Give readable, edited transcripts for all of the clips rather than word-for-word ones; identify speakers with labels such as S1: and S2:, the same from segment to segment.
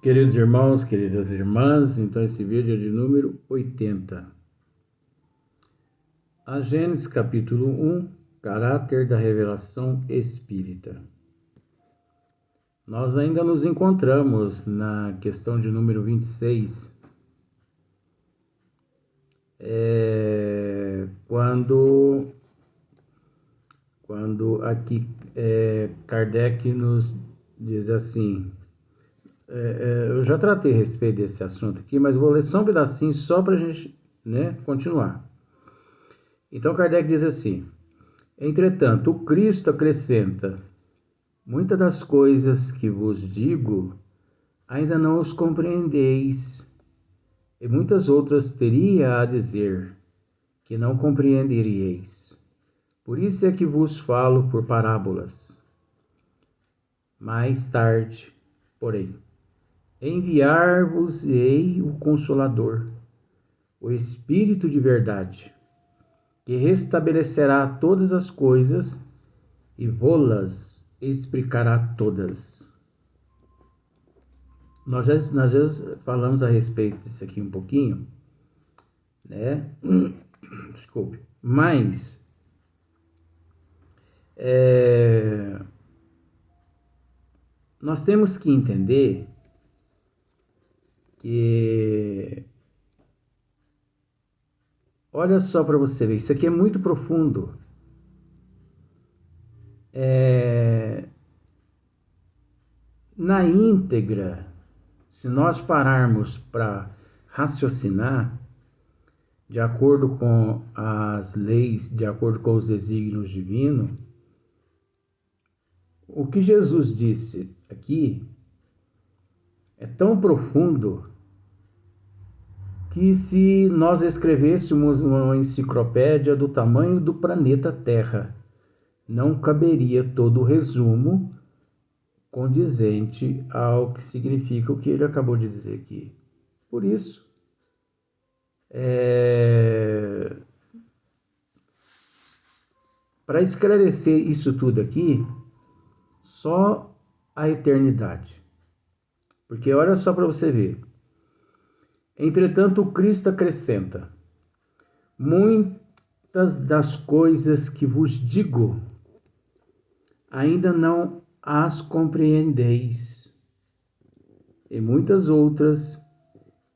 S1: Queridos irmãos, queridas irmãs, então esse vídeo é de número 80. A Gênesis capítulo 1, caráter da revelação espírita. Nós ainda nos encontramos na questão de número 26, quando aqui Kardec nos diz assim. Eu já tratei a respeito desse assunto aqui, mas vou ler só um pedacinho só para a gente continuar. Então Kardec diz assim: entretanto, o Cristo acrescenta: muitas das coisas que vos digo ainda não os compreendeis, e muitas outras teria a dizer que não compreenderíeis. Por isso é que vos falo por parábolas. Mais tarde, porém, enviar-vos-ei o Consolador, o Espírito de verdade, que restabelecerá todas as coisas e vô-las explicará todas. Nós já falamos a respeito disso aqui um pouquinho, né? Desculpe. Mas nós temos que entender que, olha só para você ver, isso aqui é muito profundo. Na íntegra, se nós pararmos para raciocinar, de acordo com as leis, de acordo com os desígnios divinos, o que Jesus disse aqui é tão profundo que se nós escrevêssemos uma enciclopédia do tamanho do planeta Terra, não caberia todo o resumo condizente ao que significa o que ele acabou de dizer aqui. Por isso, para esclarecer isso tudo aqui, só a eternidade. Porque olha só para você ver. Entretanto, o Cristo acrescenta: muitas das coisas que vos digo ainda não as compreendeis, e muitas outras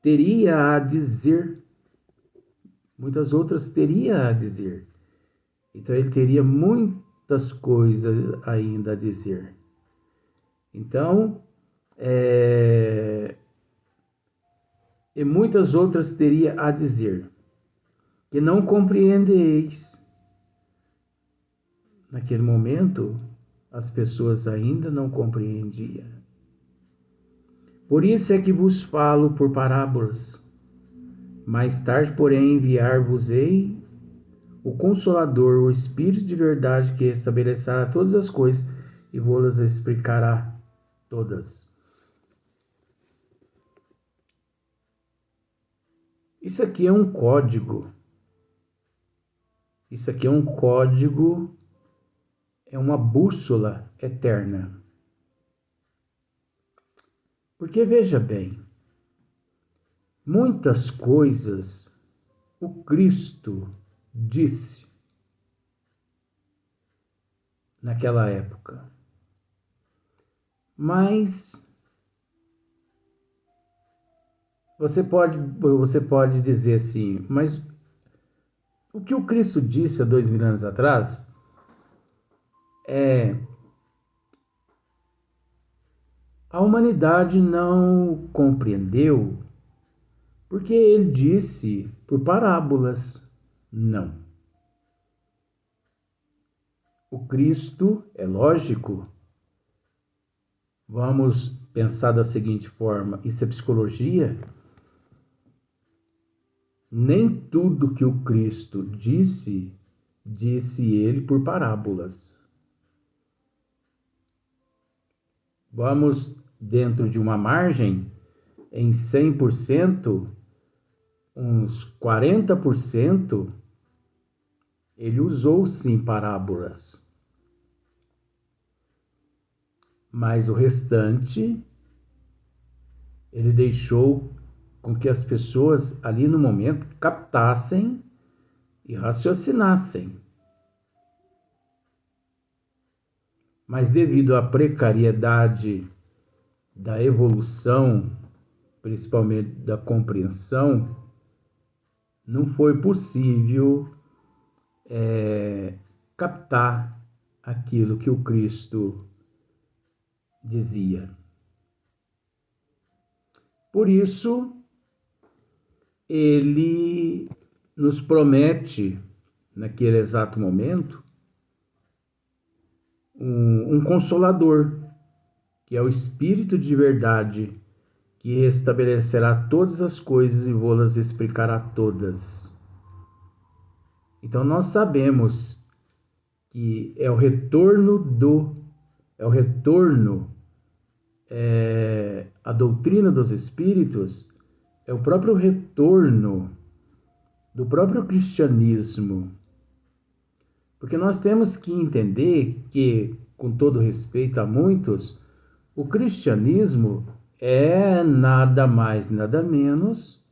S1: teria a dizer. Então ele teria muitas coisas ainda a dizer. Então, e muitas outras teria a dizer, que não compreendeis. Naquele momento, as pessoas ainda não compreendiam. Por isso é que vos falo por parábolas. Mais tarde, porém, enviar-vos-ei o Consolador, o Espírito de verdade, que estabelecerá todas as coisas e vô-las explicará todas. Isso aqui é um código. É uma bússola eterna. Porque veja bem, muitas coisas o Cristo disse naquela época. Mas você pode dizer assim, mas o que o Cristo disse há 2000 anos atrás a humanidade não compreendeu porque ele disse por parábolas. Não. O Cristo, é lógico, vamos pensar da seguinte forma, isso é psicologia. Nem tudo que o Cristo disse ele por parábolas. Vamos dentro de uma margem, em 100%, uns 40%, ele usou sim parábolas. Mas o restante Ele deixou com que as pessoas ali no momento captassem e raciocinassem. Mas devido à precariedade da evolução, principalmente da compreensão, não foi possível captar aquilo que o Cristo dizia. Por isso, ele nos promete, naquele exato momento, um consolador, que é o Espírito de verdade, que restabelecerá todas as coisas e vô-las explicará todas. Então nós sabemos que a doutrina dos Espíritos é o próprio retorno do próprio cristianismo. Porque nós temos que entender que, com todo respeito a muitos, o cristianismo é nada mais, nada menos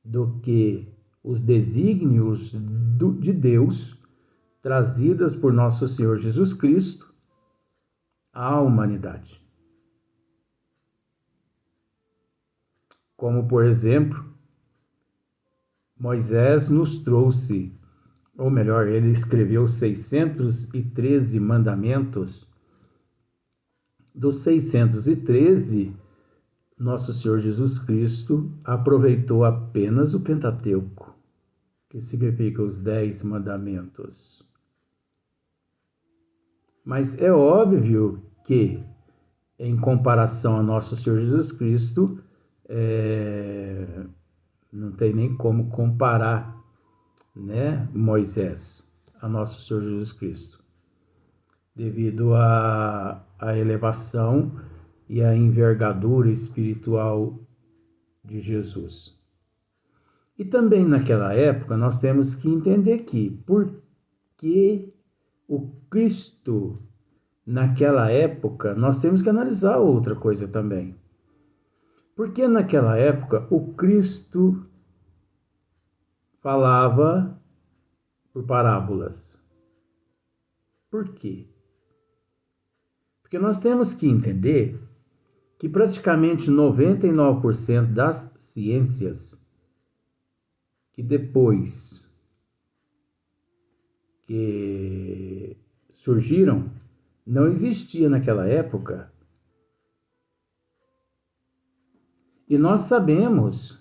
S1: do que os desígnios de Deus trazidas por nosso Senhor Jesus Cristo à humanidade. Como, por exemplo, Moisés nos trouxe, ou melhor, ele escreveu 613 mandamentos. Dos 613, nosso Senhor Jesus Cristo aproveitou apenas o Pentateuco, que significa os 10 mandamentos. Mas é óbvio que, em comparação a nosso Senhor Jesus Cristo, não tem nem como comparar, né, Moisés a nosso Senhor Jesus Cristo, devido à elevação e à envergadura espiritual de Jesus. E também naquela época nós temos que entender que porque o Cristo, naquela época, nós temos que analisar outra coisa também. Porque naquela época o Cristo falava por parábolas. Por quê? Porque nós temos que entender que praticamente 99% das ciências que depois que surgiram não existia naquela época. E nós sabemos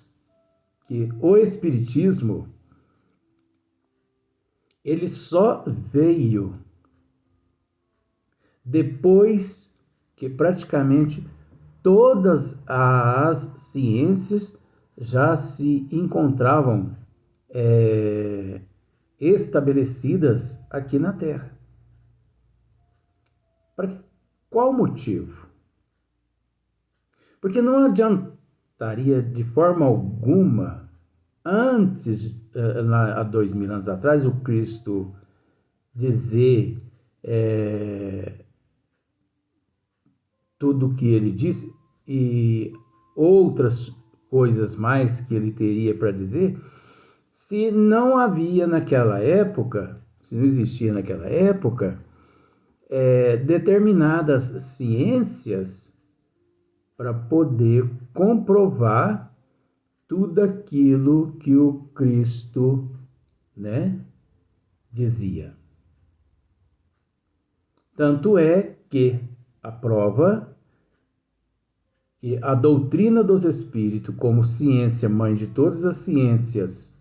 S1: que o Espiritismo ele só veio depois que praticamente todas as ciências já se encontravam estabelecidas aqui na Terra. Para qual motivo? Porque não adiantaria de forma alguma, antes, há 2000 anos atrás, o Cristo dizer tudo o que ele disse e outras coisas mais que ele teria para dizer, se não havia naquela época, se não existia naquela época, determinadas ciências para poder comprovar tudo aquilo que o Cristo, né, dizia. Tanto é que a prova que a doutrina dos Espíritos, como ciência mãe de todas as ciências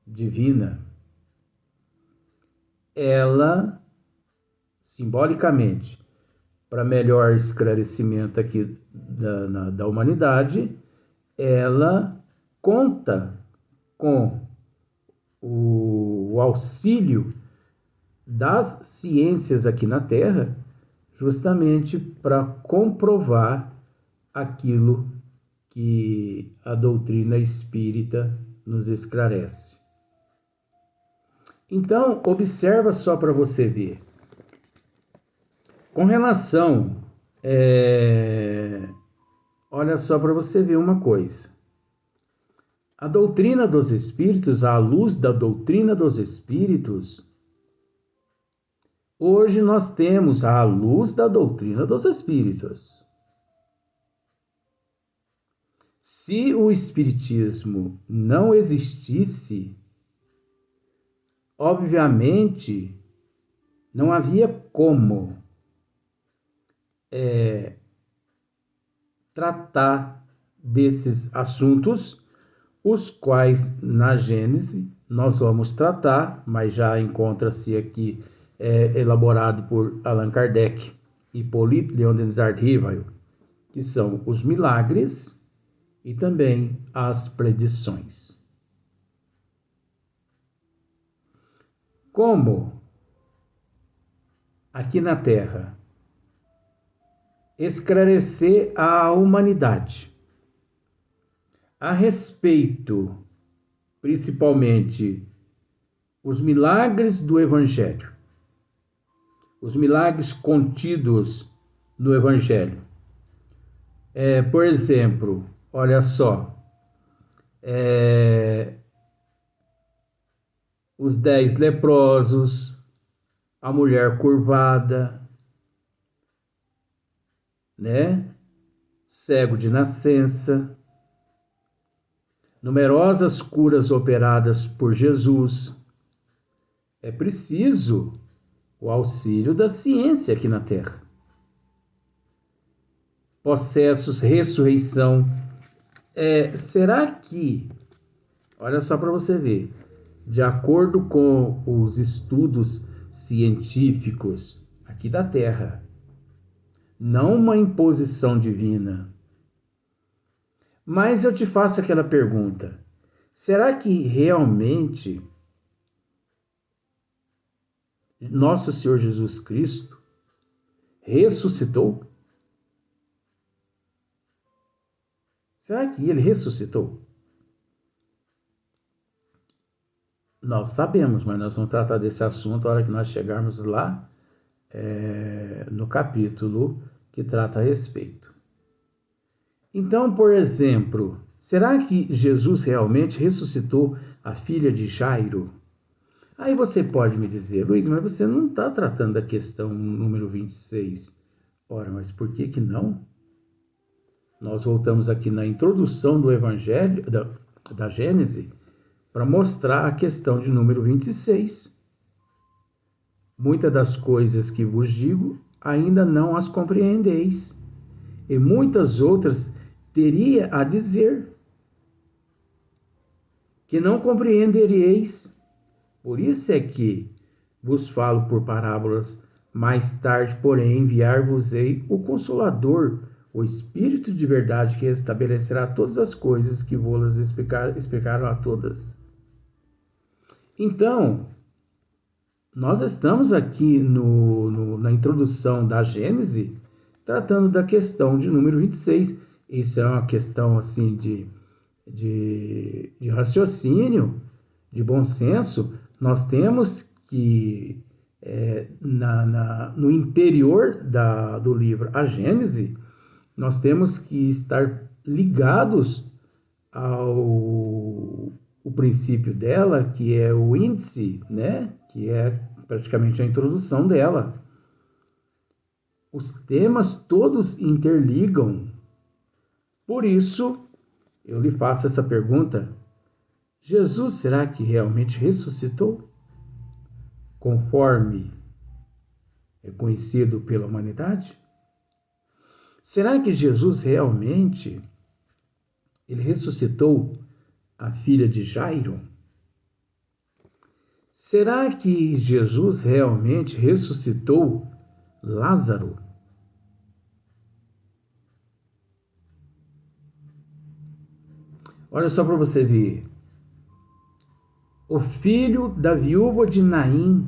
S1: divina, ela, simbolicamente, para melhor esclarecimento aqui da humanidade, ela conta com o auxílio das ciências aqui na Terra, justamente para comprovar aquilo que a doutrina espírita nos esclarece. Então, observa só para você ver. Com relação olha só para você ver uma coisa. A doutrina dos espíritos, à luz da doutrina dos espíritos, hoje nós temos à luz da doutrina dos espíritos. Se o espiritismo não existisse, obviamente não havia como tratar desses assuntos, os quais na Gênese nós vamos tratar, mas já encontra-se aqui elaborado por Allan Kardec e Hippolyte Léon Denis Rivail, que são os milagres e também as predições. Como aqui na Terra esclarecer a humanidade a respeito, principalmente, os milagres do Evangelho, os milagres contidos no Evangelho. Por exemplo, olha só, os 10 leprosos, a mulher curvada, né? Cego de nascença, numerosas curas operadas por Jesus. É preciso o auxílio da ciência aqui na Terra. Possessos, ressurreição. Será que, olha só para você ver, de acordo com os estudos científicos aqui da Terra, não uma imposição divina, mas eu te faço aquela pergunta: será que realmente nosso Senhor Jesus Cristo ressuscitou? Será que ele ressuscitou? Nós sabemos, mas nós vamos tratar desse assunto na hora que nós chegarmos lá no capítulo que trata a respeito. Então, por exemplo, será que Jesus realmente ressuscitou a filha de Jairo? Aí você pode me dizer: Luiz, mas você não está tratando da questão número 26. Ora, mas por que não? Nós voltamos aqui na introdução do Evangelho, da Gênese, para mostrar a questão de número 26. Muitas das coisas que vos digo ainda não as compreendeis, e muitas outras teria a dizer, que não compreendereis. Por isso é que vos falo por parábolas. Mais tarde, porém, enviar-vos-ei o Consolador, o Espírito de verdade, que estabelecerá todas as coisas que vos explicaram a todas. Então, nós estamos aqui na introdução da Gênese, tratando da questão de número 26. Isso é uma questão assim de raciocínio, de bom senso. Nós temos que, no interior do livro A Gênese, nós temos que estar ligados ao o princípio dela, que é o índice, né? Que é praticamente a introdução dela. Os temas todos interligam. Por isso, eu lhe faço essa pergunta: Jesus, será que realmente ressuscitou? Conforme é conhecido pela humanidade? Será que Jesus realmente ele ressuscitou a filha de Jairo? Será que Jesus realmente ressuscitou Lázaro? Olha só para você ver. O filho da viúva de Naim,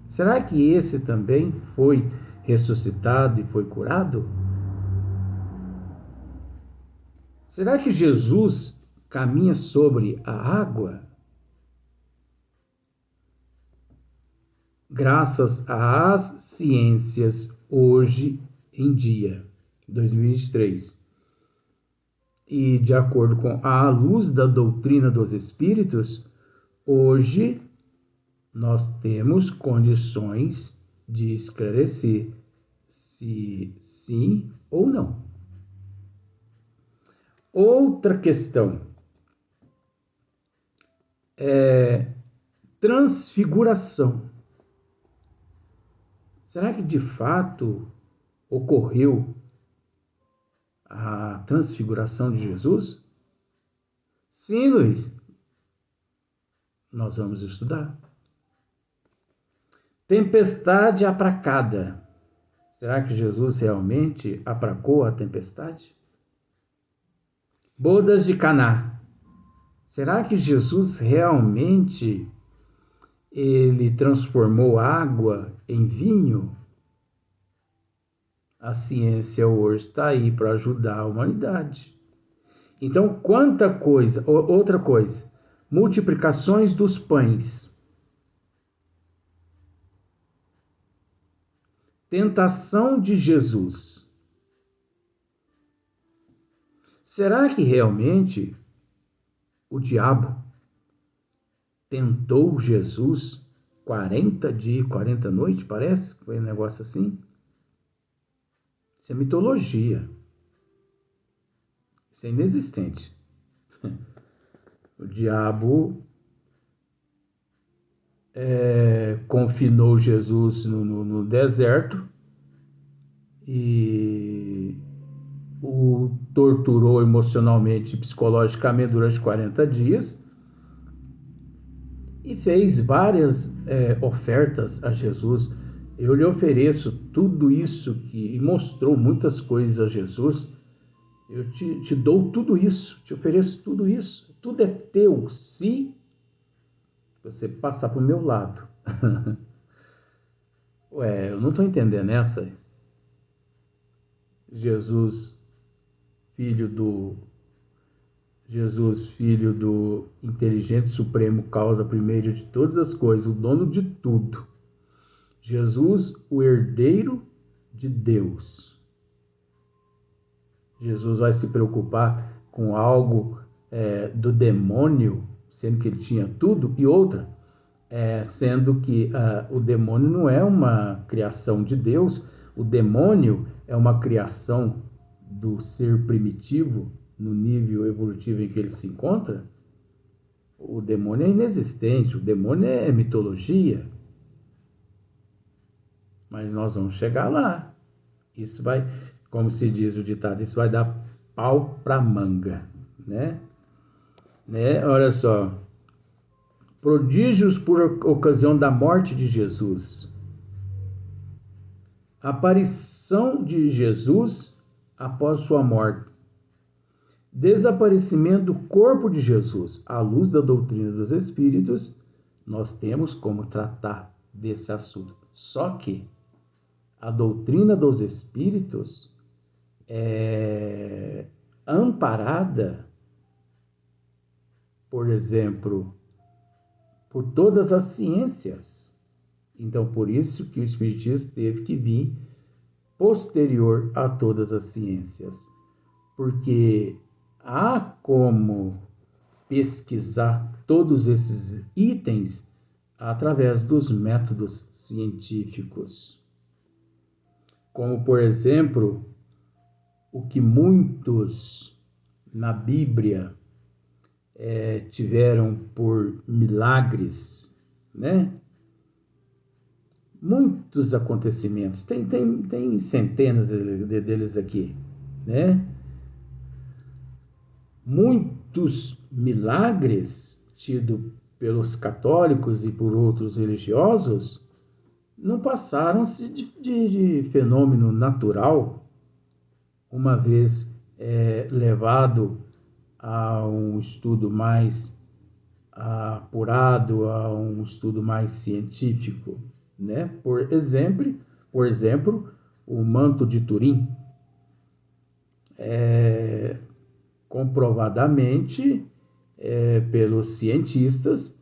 S1: será que esse também foi ressuscitado e foi curado? Será que Jesus caminha sobre a água? Graças às ciências hoje em dia, 2023, e de acordo com a luz da doutrina dos espíritos, hoje nós temos condições de esclarecer se sim ou não. Outra questão é transfiguração. Será que de fato ocorreu a transfiguração de Jesus? Sim, Luiz. Nós vamos estudar. Tempestade aplacada. Será que Jesus realmente aplacou a tempestade? Bodas de Caná. Será que Jesus realmente ele transformou água em vinho? A ciência hoje está aí para ajudar a humanidade. Então, quanta coisa. Outra coisa, multiplicações dos pães. Tentação de Jesus. Será que realmente o diabo tentou Jesus 40 dias, 40 noites, parece? Foi um negócio assim? Isso é mitologia. Isso é inexistente. O diabo confinou Jesus no deserto e o torturou emocionalmente e psicologicamente durante 40 dias e fez várias ofertas a Jesus. Eu lhe ofereço tudo isso e mostrou muitas coisas a Jesus. Eu te dou tudo isso, te ofereço tudo isso. Tudo é teu se você passar para o meu lado. Ué, eu não estou entendendo essa. Jesus, filho do inteligente supremo, causa primeiro de todas as coisas, o dono de tudo. Jesus, o herdeiro de Deus. Jesus vai se preocupar com algo do demônio, sendo que ele tinha tudo, e outra, sendo que o demônio não é uma criação de Deus, o demônio é uma criação do ser primitivo, no nível evolutivo em que ele se encontra. O demônio é inexistente, o demônio é mitologia. Mas nós vamos chegar lá. Isso vai, como se diz o ditado, isso vai dar pau pra manga, né? Olha só. Prodígios por ocasião da morte de Jesus. Aparição de Jesus após sua morte. Desaparecimento do corpo de Jesus. À luz da doutrina dos espíritos, nós temos como tratar desse assunto. Só que a doutrina dos espíritos é amparada, por exemplo, por todas as ciências. Então, por isso que o espiritismo teve que vir posterior a todas as ciências. Porque há como pesquisar todos esses itens através dos métodos científicos. Como, por exemplo, o que muitos na Bíblia tiveram por milagres, né? Muitos acontecimentos, tem centenas deles aqui, né? Muitos milagres tidos pelos católicos e por outros religiosos não passaram-se de fenômeno natural, uma vez levado a um estudo mais apurado, a um estudo mais científico, né? Por exemplo, o manto de Turim. Comprovadamente pelos cientistas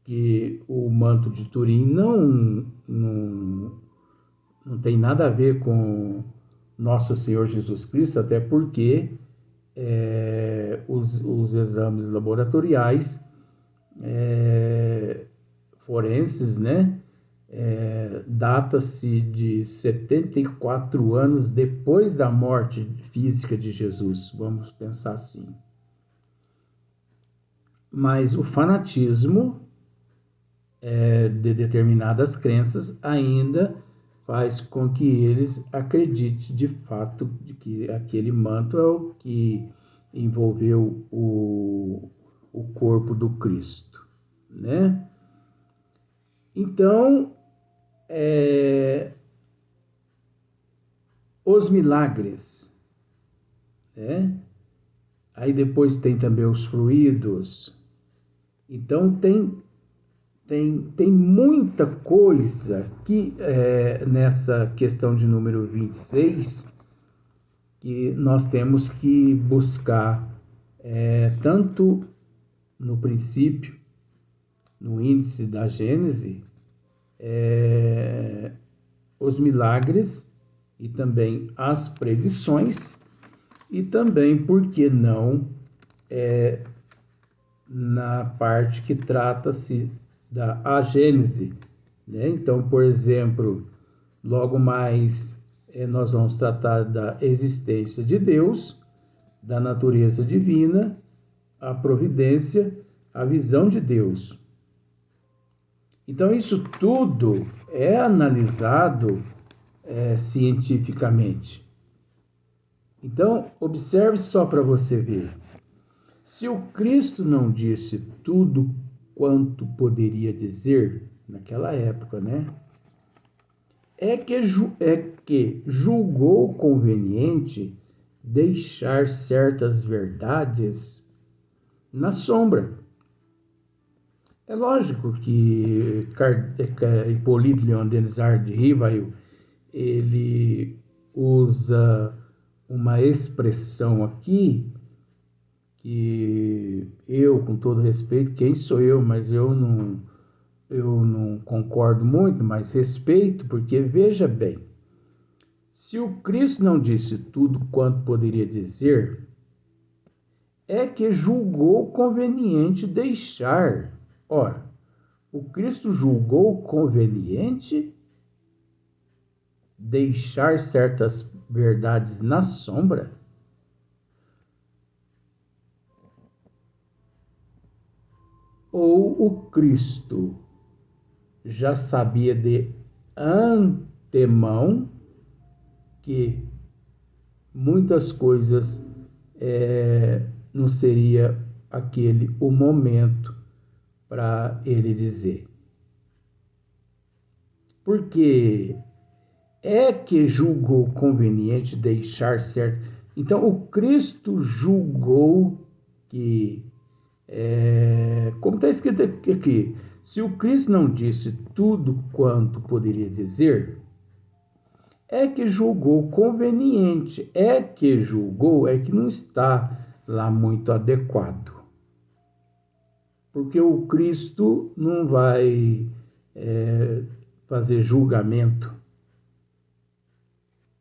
S1: que o manto de Turim não tem nada a ver com Nosso Senhor Jesus Cristo, até porque os exames laboratoriais forenses, né? Data-se de 74 anos depois da morte física de Jesus, vamos pensar assim. Mas o fanatismo de determinadas crenças ainda faz com que eles acreditem de fato de que aquele manto é o que envolveu o corpo do Cristo, né? Então, os milagres, né? Aí depois tem também os fluidos. Então tem muita coisa que nessa questão de número 26 que nós temos que buscar tanto no princípio, no índice da Gênese, os milagres e também as predições, e também, por que não, na parte que trata-se da agênese, né? Então, por exemplo, logo mais nós vamos tratar da existência de Deus, da natureza divina, a providência, a visão de Deus. Então, isso tudo é analisado cientificamente. Então, observe só para você ver. Se o Cristo não disse tudo quanto poderia dizer naquela época, né? É que julgou conveniente deixar certas verdades na sombra. É lógico que Hipólito Leon Denisard de Rivail, ele usa uma expressão aqui que eu, com todo respeito, quem sou eu, mas eu não concordo muito, mas respeito, porque veja bem, se o Cristo não disse tudo quanto poderia dizer, é que julgou conveniente deixar. Ora, o Cristo julgou conveniente deixar certas verdades na sombra? Ou o Cristo já sabia de antemão que muitas coisas não seria aquele o momento para ele dizer? Porque é que julgou conveniente deixar certo. Então, o Cristo julgou que, como está escrito aqui, se o Cristo não disse tudo quanto poderia dizer, é que julgou conveniente, é que não está lá muito adequado. Porque o Cristo não vai fazer julgamento,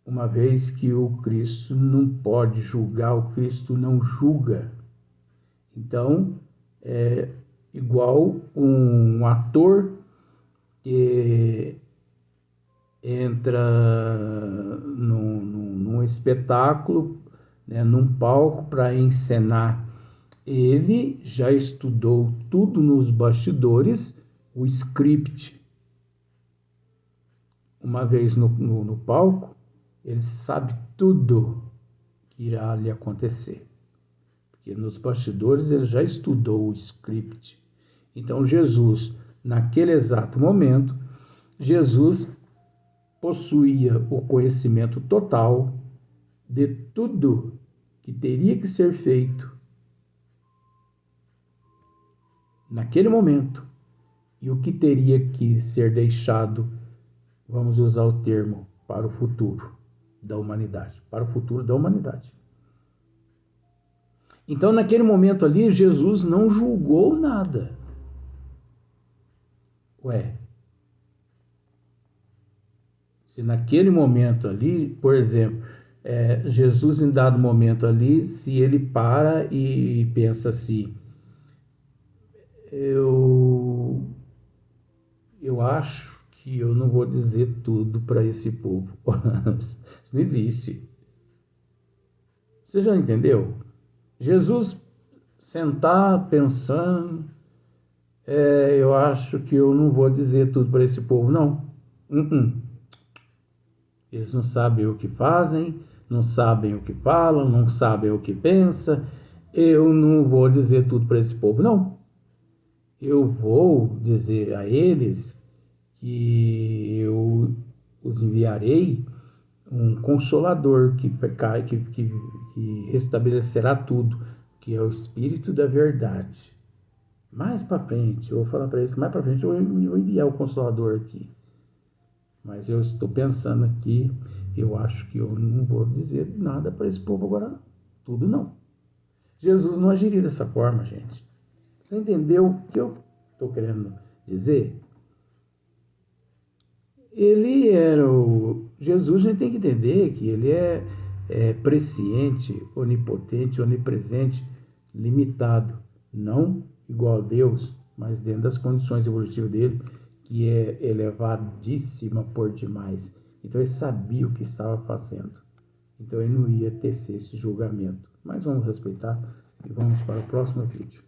S1: uma vez que o Cristo não pode julgar, o Cristo não julga. Então, é igual um ator que entra num espetáculo, né, num palco para encenar. Ele já estudou tudo nos bastidores, o script. Uma vez no palco, ele sabe tudo que irá lhe acontecer. Porque nos bastidores ele já estudou o script. Então Jesus, naquele exato momento, Jesus possuía o conhecimento total de tudo que teria que ser feito naquele momento e o que teria que ser deixado, vamos usar o termo, para o futuro da humanidade, para o futuro da humanidade. Então, naquele momento ali, Jesus não julgou nada. Se naquele momento ali, por exemplo, Jesus, em dado momento ali, se ele para e pensa assim, eu acho que eu não vou dizer tudo para esse povo. Isso não existe. Você já entendeu? Jesus sentar pensando, eu acho que eu não vou dizer tudo para esse povo, não. Eles não sabem o que fazem, não sabem o que falam, não sabem o que pensam. Eu não vou dizer tudo para esse povo, não. Eu vou dizer a eles que eu os enviarei um consolador que restabelecerá tudo, que é o Espírito da Verdade. Mais para frente, eu vou falar para eles, mais para frente eu vou enviar o consolador aqui. Mas eu estou pensando aqui, eu acho que eu não vou dizer nada para esse povo agora, não. Tudo não. Jesus não agiria dessa forma, gente. Você entendeu o que eu estou querendo dizer? Ele era o... Jesus, a gente tem que entender que ele é presciente, onipotente, onipresente, limitado. Não igual a Deus, mas dentro das condições evolutivas dele, que é elevadíssima por demais. Então ele sabia o que estava fazendo. Então ele não ia tecer esse julgamento. Mas vamos respeitar e vamos para o próximo vídeo.